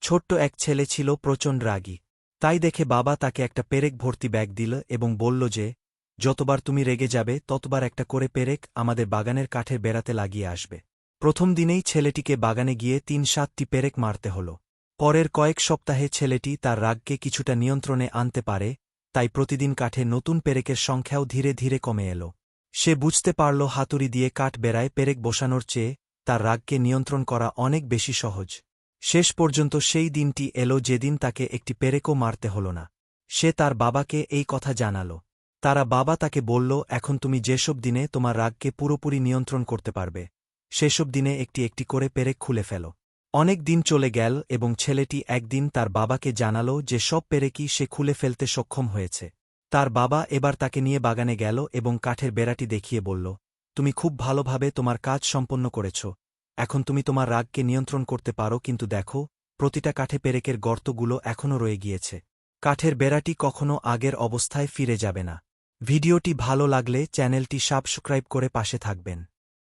ছোট্ট এক ছেলে ছিল প্রচণ্ড রাগী। তাই দেখে বাবা তাকে একটা পেরেক ভর্তি ব্যাগ দিল এবং বলল যে, যতবার তুমি রেগে যাবে ততবার একটা করে পেরেক আমাদের বাগানের কাঠের বেড়াতে লাগিয়ে আসবে। প্রথম দিনেই ছেলেটিকে বাগানে গিয়ে ৩-৭টি পেরেক মারতে হল। পরের কয়েক সপ্তাহে ছেলেটি তার রাগকে কিছুটা নিয়ন্ত্রণে আনতে পারে, তাই প্রতিদিন কাঠে নতুন পেরেকের সংখ্যাও ধীরে ধীরে কমে এল। সে বুঝতে পারল হাতুড়ি দিয়ে কাঠ বেড়ায় পেরেক বসানোর চেয়ে তার রাগকে নিয়ন্ত্রণ করা অনেক বেশি সহজ। শেষ পর্যন্ত সেই দিনটি এলো যেদিন তাকে একটি পেরেকও মারতে হল না। সে তার বাবাকে এই কথা জানাল। তারা বাবা তাকে বলল, এখন তুমি যেসব দিনে তোমার রাগকে পুরোপুরি নিয়ন্ত্রণ করতে পারবে, সেসব দিনে একটি একটি করে পেরেক খুলে ফেল। অনেক দিন চলে গেল এবং ছেলেটি একদিন তার বাবাকে জানাল যে সব পেরেকই সে খুলে ফেলতে সক্ষম হয়েছে। তার বাবা এবার তাকে নিয়ে বাগানে গেল এবং কাঠের বেড়াটি দেখিয়ে বলল, তুমি খুব ভালোভাবে তোমার কাজ সম্পন্ন করেছ। এখন তুমি তোমার রাগকে নিয়ন্ত্রণ করতে পারো, কিন্তু দেখো, প্রতিটা কাঠে পেরেকের গর্তগুলো এখনও রয়ে গিয়েছে। কাঠের বেড়াটি কখনো আগের অবস্থায় ফিরে যাবে না। ভিডিওটি ভালো লাগলে চ্যানেলটি সাবস্ক্রাইব করে পাশে থাকবেন।